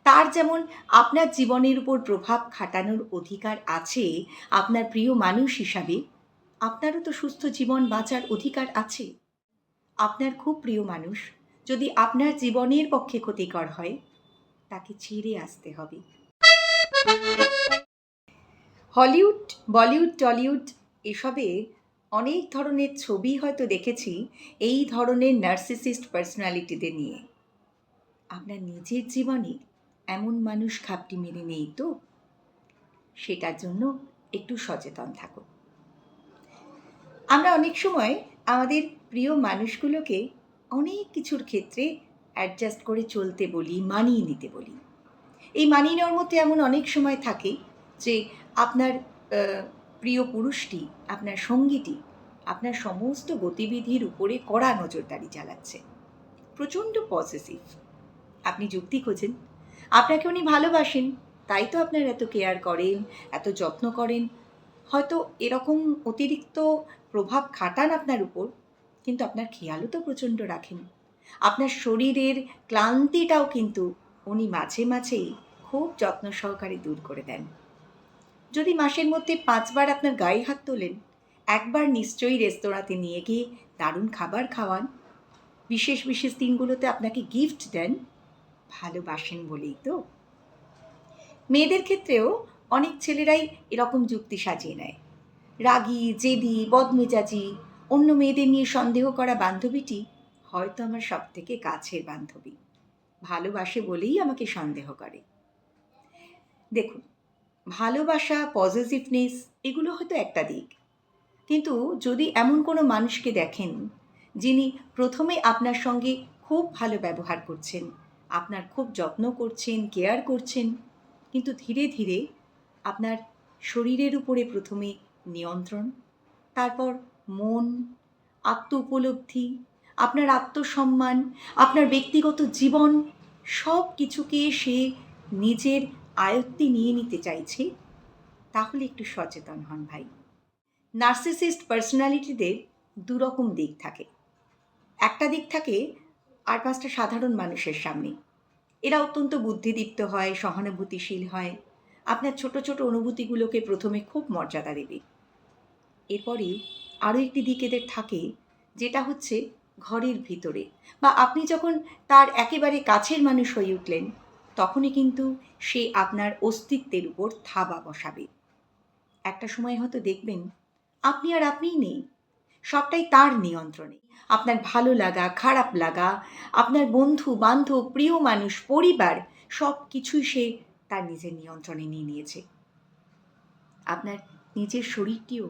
তার যেমন আপনার জীবনের উপর প্রভাব খাটানোর অধিকার আছে আপনার প্রিয় মানুষ হিসাবে, আপনারও তো সুস্থ জীবন বাঁচার অধিকার আছে। আপনার খুব প্রিয় মানুষ যদি আপনার জীবনের পক্ষে ক্ষতিকর হয়, তাকে ছেড়ে আসতে হবে। হলিউড, বলিউড, টলিউড এসবে অনেক ধরনের ছবি হয়তো দেখেছি এই ধরনের নার্সিসিস্ট পার্সোনালিটিদের নিয়ে। আপনার নিজের জীবনে এমন মানুষ খাপটি মেরে নেই তো? সেটার জন্য একটু সচেতন থাকুন। আমরা অনেক সময় আমাদের প্রিয় মানুষগুলোকে অনেক কিছুর ক্ষেত্রে অ্যাডজাস্ট করে চলতে বলি, মানিয়ে নিতে বলি। এই মানিয়ে নেওয়ার মধ্যে এমন অনেক সময় থাকে যে আপনার প্রিয় পুরুষটি, আপনার সঙ্গীটি আপনার সমস্ত গতিবিধির উপরে কড়া নজরদারি চালাচ্ছে, প্রচণ্ড পসেসিভ। আপনি যুক্তি খোঁজেন, আপনাকে উনি ভালোবাসেন, তাই তো আপনার এত কেয়ার করেন, এত যত্ন করেন, হয়তো এরকম অতিরিক্ত প্রভাব খাটান আপনার উপর, কিন্তু আপনার খেয়ালও তো প্রচণ্ড রাখেন। আপনার শরীরের ক্লান্তিটাও কিন্তু উনি মাঝে মাঝেই খুব যত্ন সহকারে দূর করে দেন। যদি মাসের মধ্যে 5 বার আপনার গায়ে হাত তোলেন, একবার নিশ্চয়ই রেস্তোরাঁতে নিয়ে গিয়ে দারুণ খাবার খাওয়ান, বিশেষ বিশেষ দিনগুলোতে আপনাকে গিফট দেন, ভালোবাসেন বলেই তো। মেয়েদের ক্ষেত্রেও অনেক ছেলেরাই এরকম যুক্তি সাজিয়ে নেয়। রাগী, জেদি, বদমেজাজি, অন্য মেয়েদের নিয়ে সন্দেহ করা বান্ধবীটি হয়তো আমার সবথেকে কাছের বান্ধবী, ভালোবাসে বলেই আমাকে সন্দেহ করে। দেখুন, ভালোবাসা, পজিটিভনেস এগুলো হয়তো একটা দিক, কিন্তু যদি এমন কোনো মানুষকে দেখেন যিনি প্রথমে আপনার সঙ্গে খুব ভালো ব্যবহার করছেন, আপনার খুব যত্ন করছেন, কেয়ার করছেন, কিন্তু ধীরে ধীরে আপনার শরীরের উপরে প্রথমে নিয়ন্ত্রণ, তারপর মন, আত্ম উপলব্ধি, আপনার আত্মসম্মান, আপনার ব্যক্তিগত জীবন সব কিছুকে সে নিজের আয়ত্তে নিয়ে নিতে চাইছে, তাহলে একটু সচেতন হন ভাই। নার্সিসিস্ট পার্সোনালিটিদের দুরকম দিক থাকে। একটা দিক থাকে আর 5টা সাধারণ মানুষের সামনে। এরা অত্যন্ত বুদ্ধিদীপ্ত হয়, সহানুভূতিশীল হয়, আপনার ছোট ছোট অনুভূতিগুলোকে প্রথমে খুব মর্যাদা দেবে। এরপরে আরও একটি দিক এদের থাকে, যেটা হচ্ছে ঘরের ভিতরে, বা আপনি যখন তার একেবারে কাছের মানুষ হয়ে উঠলেন, তখনই কিন্তু সে আপনার অস্তিত্বের উপর থাবা বসাবে। একটা সময় হয়তো দেখবেন আপনি আর আপনিই নেই, সবটাই তার নিয়ন্ত্রণে। আপনার ভালো লাগা, খারাপ লাগা, আপনার বন্ধু বান্ধব, প্রিয় মানুষ, পরিবার সব কিছুই সে তার নিজের নিয়ন্ত্রণে নিয়ে নিয়েছে। আপনার নিজের শরীরটিও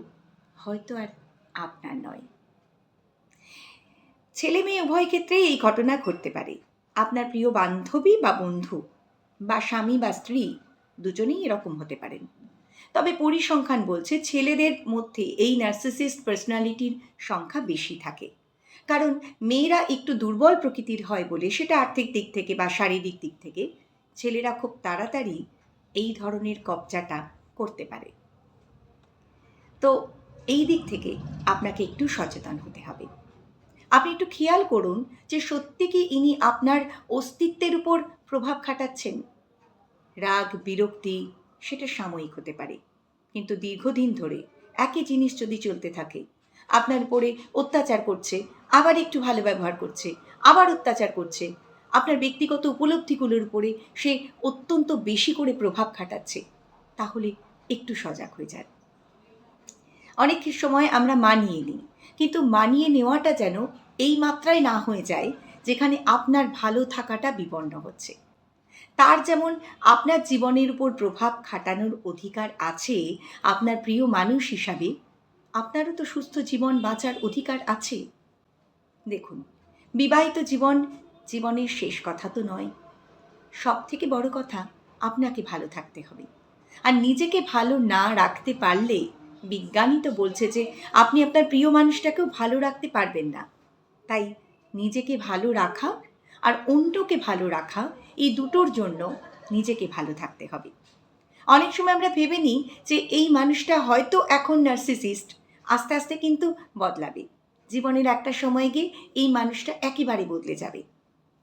হয়তো আর আপনার নয়। ছেলে মেয়ে উভয় ক্ষেত্রেই এই ঘটনা ঘটতে পারে। আপনার প্রিয় বান্ধবী বা বন্ধু বা স্বামী বা স্ত্রী দুজনেই এরকম হতে পারেন। তবে পরিসংখ্যান বলছে ছেলেদের মধ্যে এই নার্সিসিস্ট পার্সোনালিটির সংখ্যা বেশি থাকে, কারণ মেয়েরা একটু দুর্বল প্রকৃতির হয় বলে, সেটা আর্থিক দিক থেকে বা শারীরিক দিক থেকে, ছেলেরা খুব তাড়াতাড়ি এই ধরনের কবজাটা করতে পারে। তো এই দিক থেকে আপনাকে একটু সচেতন হতে হবে। আপনি একটু খেয়াল করুন যে সত্যি কি ইনি আপনার অস্তিত্বের উপর প্রভাব খাটাচ্ছেন। রাগ, বিরক্তি সেটা সাময়িক হতে পারে, কিন্তু দীর্ঘদিন ধরে একই জিনিস যদি চলতে থাকে, আপনার উপরে অত্যাচার করছে, আবার একটু ভালো ব্যবহার করছে, আবার অত্যাচার করছে, আপনার ব্যক্তিগত উপলব্ধিগুলোর উপরে সে অত্যন্ত বেশি করে প্রভাব খাটাচ্ছে, তাহলে একটু সজাগ হয়ে যান। অনেক সময় আমরা মানিয়ে নিই, কিন্তু মানিয়ে নেওয়াটা যেন এই মাত্রায় না হয়ে যায় যেখানে আপনার ভালো থাকাটা বিপন্ন হচ্ছে। তার যেমন আপনার জীবনের উপর প্রভাব খাটানোর অধিকার আছে আপনার প্রিয় মানুষ হিসাবে, আপনারও তো সুস্থ জীবন বাঁচার অধিকার আছে। দেখুন, বিবাহিত জীবন জীবনের শেষ কথা তো নয়। সব থেকে বড় কথা, আপনাকে ভালো থাকতে হবে। আর নিজেকে ভালো না রাখতে পারলে, বিজ্ঞানই তো বলছে যে আপনি আপনার প্রিয় মানুষটাকেও ভালো রাখতে পারবেন না। তাই নিজেকে ভালো রাখা আর অন্যকে ভালো রাখা, এই দুটোর জন্য নিজেকে ভালো থাকতে হবে। অনেক সময় আমরা ভেবে নিই যে এই মানুষটা হয়তো এখন নার্সিসিস্ট, আস্তে আস্তে কিন্তু বদলাবে, জীবনের একটা সময় গিয়ে এই মানুষটা একেবারে বদলে যাবে।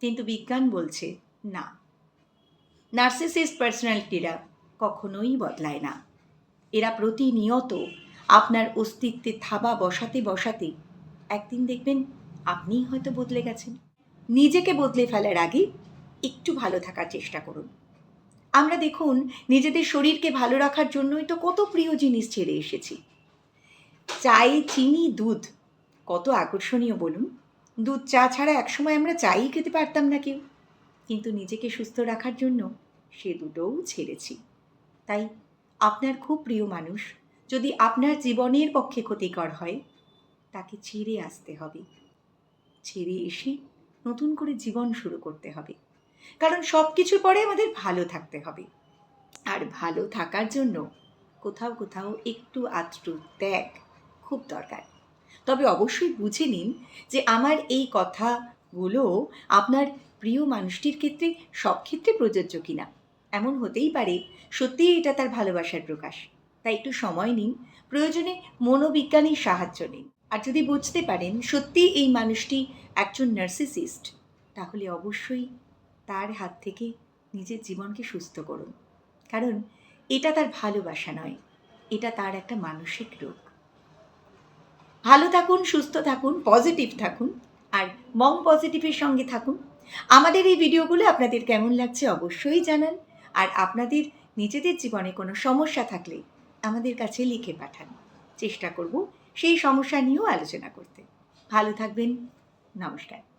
কিন্তু বিজ্ঞান বলছে না, নার্সিসিস্ট পার্সোনালিটিরা কখনোই বদলায় না। এরা প্রতিনিয়ত আপনার অস্তিত্বে থাবা বসাতে বসাতে একদিন দেখবেন আপনিই হয়তো বদলে গেছেন। নিজেকে বদলে ফেলার আগে একটু ভালো থাকার চেষ্টা করুন। আমরা দেখুন নিজেদের শরীরকে ভালো রাখার জন্যই তো কত প্রিয় জিনিস ছেড়ে এসেছি। চায়ে চিনি, দুধ কত আকর্ষণীয় বলুন। দুধ চা ছাড়া একসময় আমরা চাই খেতে পারতাম না কেউ, কিন্তু নিজেকে সুস্থ রাখার জন্য সে দুটোও ছেড়েছি। তাই আপনার খুব প্রিয় মানুষ যদি আপনার জীবনের পক্ষে ক্ষতিকর হয়, তাকে ছেড়ে আসতে হবে। ছেড়ে এসে নতুন করে জীবন শুরু করতে হবে। কারণ সব কিছুর পরে আমাদের ভালো থাকতে হবে। আর ভালো থাকার জন্য কোথাও কোথাও একটু আধটু ত্যাগ খুব দরকার। তবে অবশ্যই বুঝে নিন যে আমার এই কথাগুলো আপনার প্রিয় মানুষটির ক্ষেত্রে সব ক্ষেত্রে প্রযোজ্য কিনা। এমন হতেই পারে সত্যিই এটা তার ভালোবাসার প্রকাশ। তাই একটু সময় নিন, প্রয়োজনে মনোবিজ্ঞানীর সাহায্য নিন। আর যদি বুঝতে পারেন সত্যিই এই মানুষটি একজন নার্সিসিস্ট, তাহলে অবশ্যই তার হাত থেকে নিজের জীবনকে সুস্থ করুন। কারণ এটা তার ভালোবাসা নয়, এটা তার একটা মানসিক রোগ। ভালো থাকুন, সুস্থ থাকুন, পজিটিভ থাকুন, আর মম পজিটিভের সঙ্গে থাকুন। আমাদের এই ভিডিওগুলো আপনাদের কেমন লাগছে অবশ্যই জানান। আর আপনাদের নিজেদের জীবনে কোনো সমস্যা থাকলে আমাদের কাছে লিখে পাঠান। চেষ্টা করব সেই সমস্যা নিয়েও আলোচনা করতে। ভালো থাকবেন। নমস্কার।